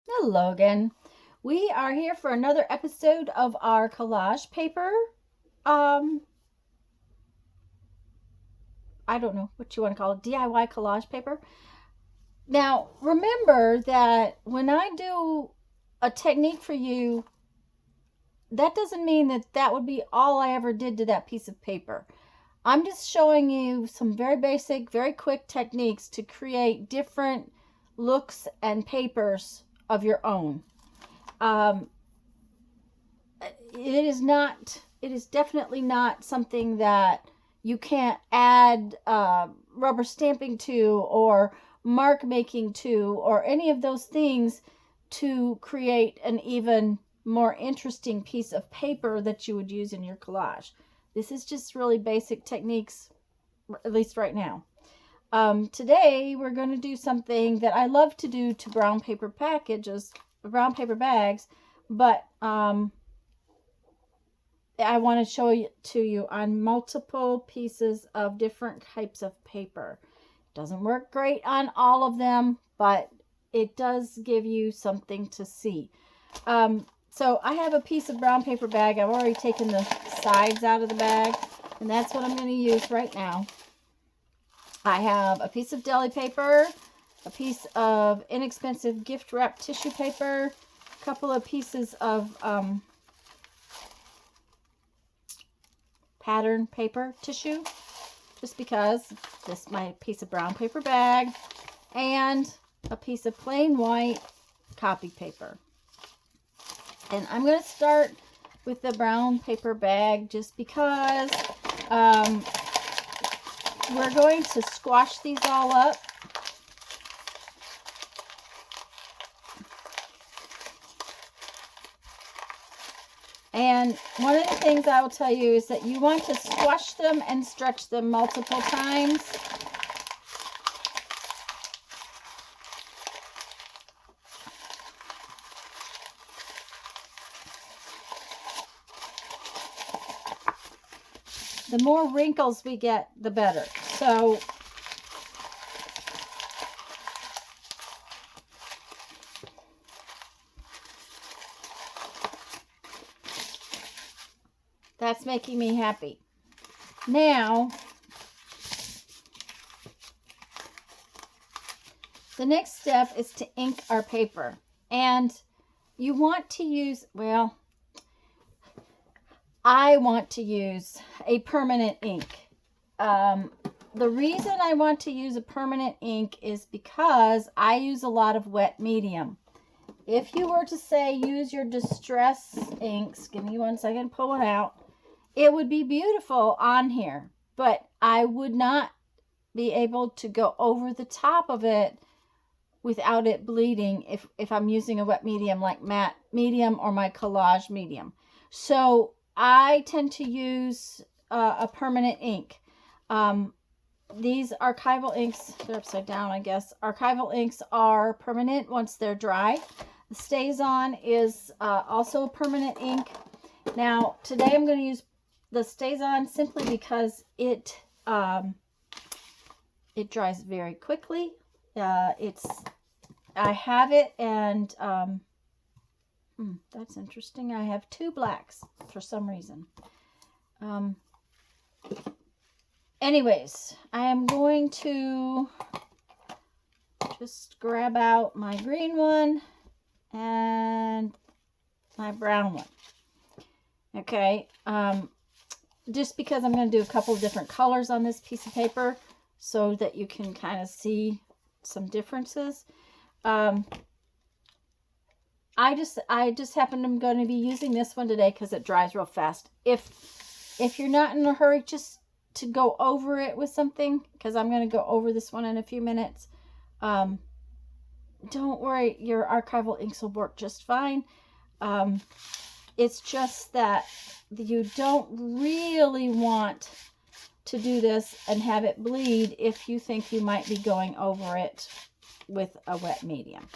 Hello again. We are here for another episode of our collage paper. Um, I don't know what you want to call it, DIY collage paper. Now, remember that when I do a technique for you, that doesn't mean that that would be all I ever did to that piece of paper. I'm just showing you some very basic, very quick techniques to create different looks and papers of your own. Um, it is definitely not something that you can't add rubber stamping to or mark making to or any of those things to create an even more interesting piece of paper that you would use in your collage. This is just really basic techniques, at least right now. Today we're going to do something that I love to do to brown paper bags, but I want to show it to you on multiple pieces of different types of paper. Doesn't work great on all of them, but it does give you something to see. So I have a piece of brown paper bag. I've already taken the sides out of the bag, and that's what I'm going to use right now. I have a piece of deli paper, a piece of inexpensive gift wrap tissue paper, a couple of pieces of pattern paper tissue, just because this is my piece of brown paper bag, and a piece of plain white copy paper. And I'm going to start with the brown paper bag just because we're going to squash these all up. And one of the things I will tell you is that you want to squash them and stretch them multiple times. The more wrinkles we get, the better. So that's making me happy. Now, the next step is to ink our paper. And you want to use, well, I want to use a permanent ink. The reason I want to use a permanent ink is because I use a lot of wet medium. If you were to say use your distress inks, give me 1 second, pull it out, it would be beautiful on here, but I would not be able to go over the top of it without it bleeding if I'm using a wet medium like matte medium or my collage medium. So I tend to use a permanent ink. These archival inks, they're upside down, I guess. Archival inks are permanent once they're dry. The StazOn is also a permanent ink. Now, today I'm going to use the StazOn simply because it dries very quickly. I have it, and that's interesting. I have 2 blacks for some reason. Anyways, I am going to just grab out my green one and my brown one. Okay, just because I'm going to do a couple of different colors on this piece of paper so that you can kind of see some differences. I just happen I'm going to be using this one today because it dries real fast. If you're not in a hurry just to go over it with something, because I'm going to go over this one in a few minutes, don't worry, your archival inks will work just fine. It's just that you don't really want to do this and have it bleed if you think you might be going over it with a wet medium.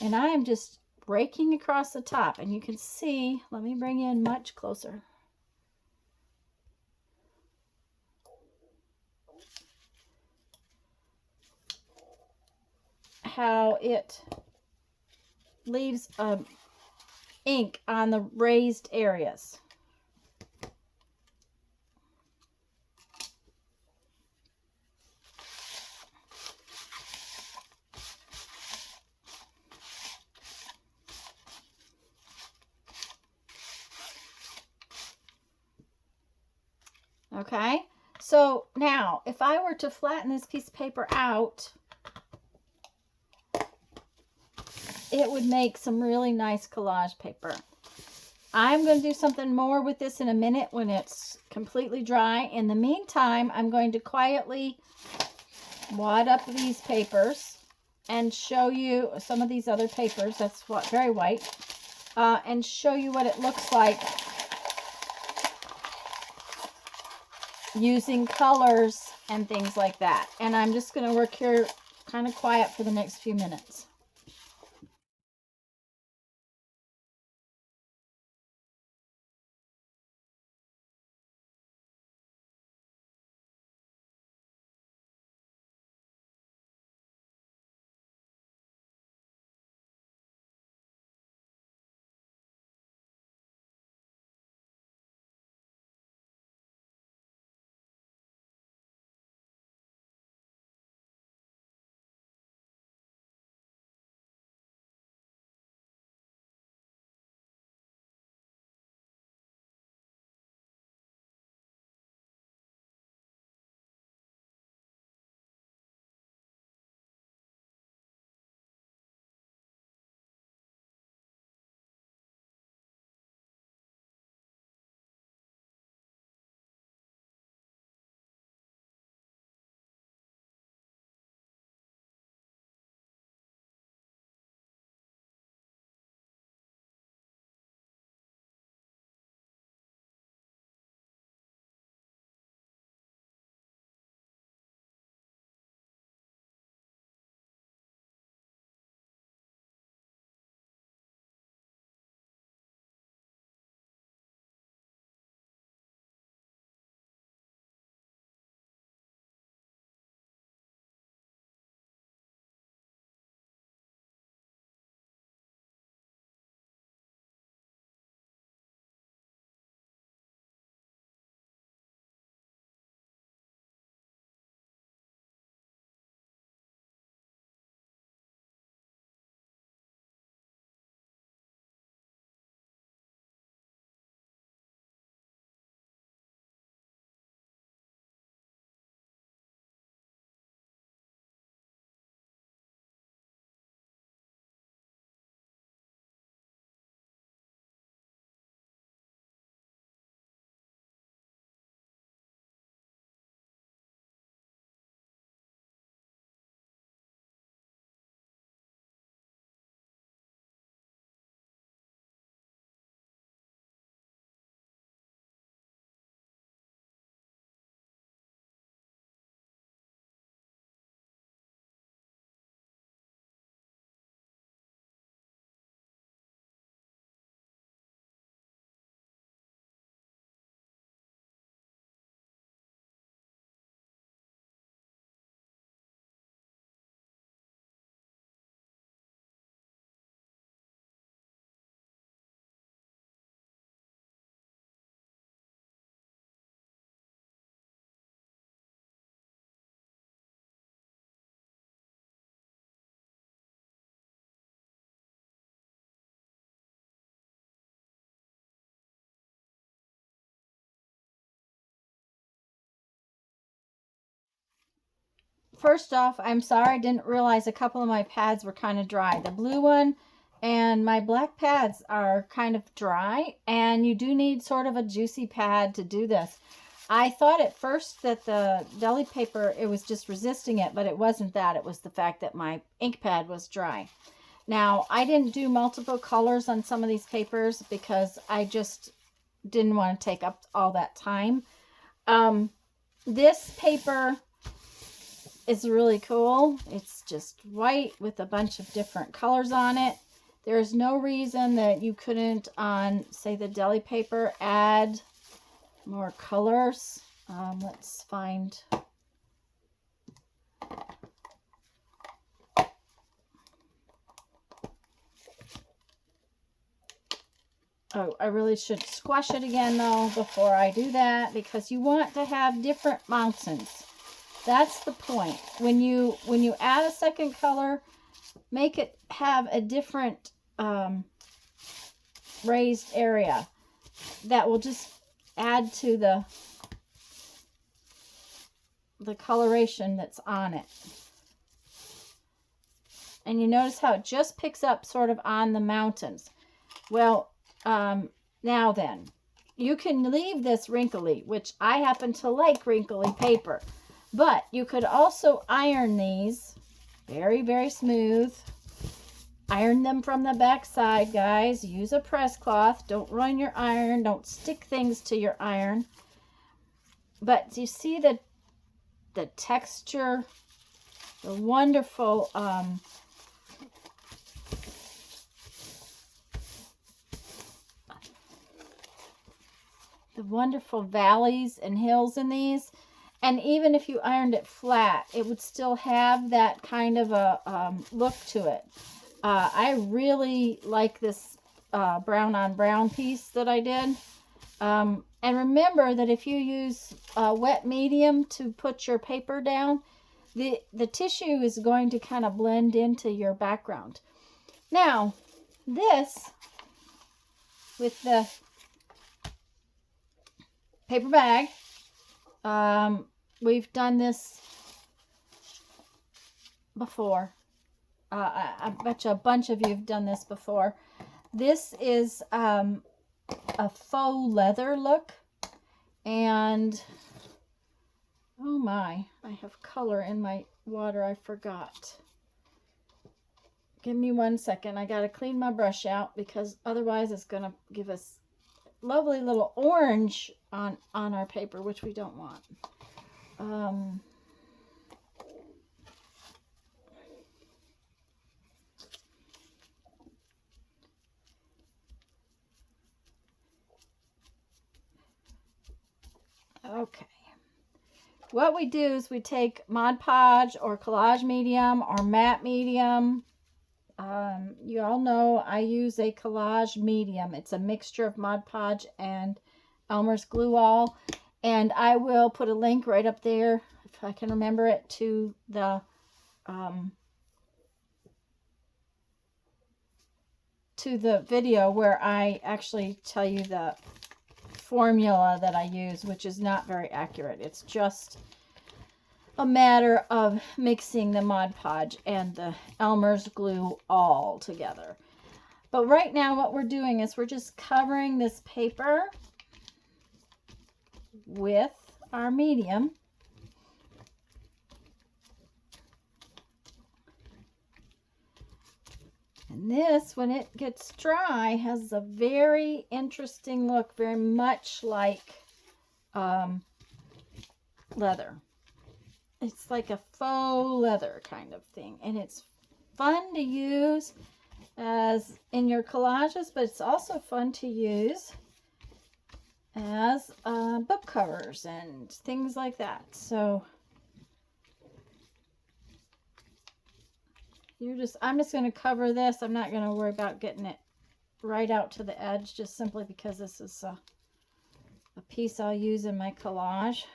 And I am just breaking across the top, and you can see, let me bring you in much closer. How it leaves ink on the raised areas. Okay, so now if I were to flatten this piece of paper out, it would make some really nice collage paper. I'm going to do something more with this in a minute when it's completely dry. In the meantime, I'm going to quietly wad up these papers and show you some of these other papers. That's what, very white, and show you what it looks like using colors and things like that. And I'm just going to work here kind of quiet for the next few minutes. First off, I'm sorry I didn't realize a couple of my pads were kind of dry. The blue one and my black pads are kind of dry, and you do need sort of a juicy pad to do this. I thought at first that the deli paper, it was just resisting it, but it wasn't that. It was the fact that my ink pad was dry. Now, I didn't do multiple colors on some of these papers because I just didn't want to take up all that time. This paper is really cool. It's just white with a bunch of different colors on it. There's no reason that you couldn't, on, say, the deli paper, add more colors. Let's find... Oh, I really should squash it again though before I do that, because you want to have different mountains. That's the point. When you add a second color, make it have a different raised area that will just add to the coloration that's on it. And you notice how it just picks up sort of on the mountains. Well, now then, you can leave this wrinkly, which I happen to like wrinkly paper, but you could also iron these very, very smooth. Iron them from the back side, guys. Use a press cloth. Don't ruin your iron. Don't stick things to your iron. But you see the texture, the wonderful valleys and hills in these. And even if you ironed it flat, it would still have that kind of a look to it. I really like this brown on brown piece that I did. And remember that if you use wet medium to put your paper down, the tissue is going to kind of blend into your background. Now, this, with the paper bag, we've done this before. I bet you a bunch of you have done this before. This is a faux leather look, and oh my, I have color in my water. I forgot. Give me 1 second. I gotta clean my brush out, because otherwise it's gonna give us lovely little orange on our paper, which we don't want. Okay. What we do is we take Mod Podge or Collage medium or matte medium. You all know I use a Collage medium. It's a mixture of Mod Podge and Elmer's Glue All. And I will put a link right up there, if I can remember it, to the video where I actually tell you the formula that I use, which is not very accurate. It's just a matter of mixing the Mod Podge and the Elmer's Glue all together. But right now what we're doing is we're just covering this paper with our medium. And this, when it gets dry, has a very interesting look, very much like leather. It's like a faux leather kind of thing, and it's fun to use as in your collages, but it's also fun to use as book covers and things like that. So I'm just going to cover this. I'm not going to worry about getting it right out to the edge, just simply because this is a piece I'll use in my collage.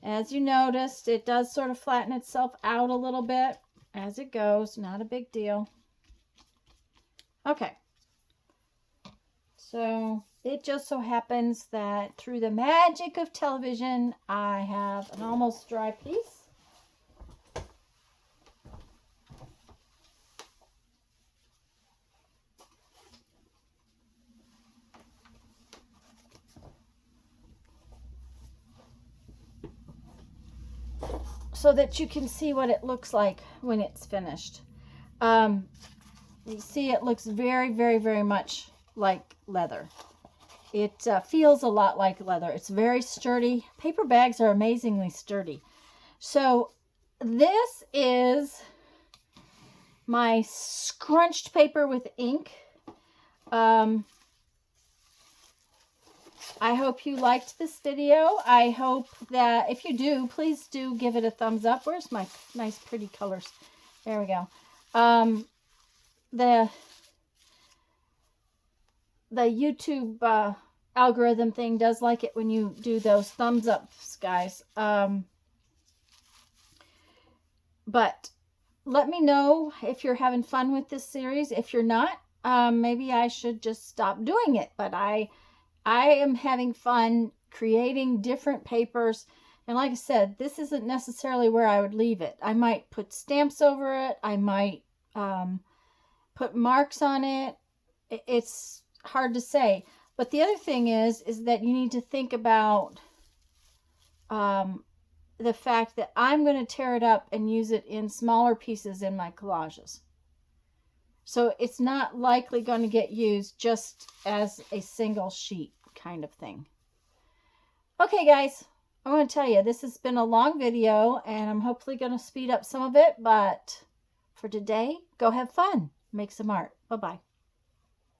As you noticed, it does sort of flatten itself out a little bit as it goes. Not a big deal. Okay. So it just so happens that through the magic of television, I have an almost dry piece. So that you can see what it looks like when it's finished. You see it looks very, very, very much like leather. It feels a lot like leather. It's very sturdy. Paper bags are amazingly sturdy. So this is my scrunched paper with ink. I hope you liked this video. I hope that if you do, please do give it a thumbs up. Where's my nice pretty colors? There we go. the YouTube algorithm thing does like it when you do those thumbs ups, guys. But let me know if you're having fun with this series. If you're not, maybe I should just stop doing it. But I am having fun creating different papers. And like I said, this isn't necessarily where I would leave it. I might put stamps over it. I might put marks on it. It's hard to say. But the other thing is that you need to think about the fact that I'm going to tear it up and use it in smaller pieces in my collages. So it's not likely going to get used just as a single sheet kind of thing. Okay, guys, I want to tell you, this has been a long video, and I'm hopefully going to speed up some of it. But for today, go have fun. Make some art. Bye-bye.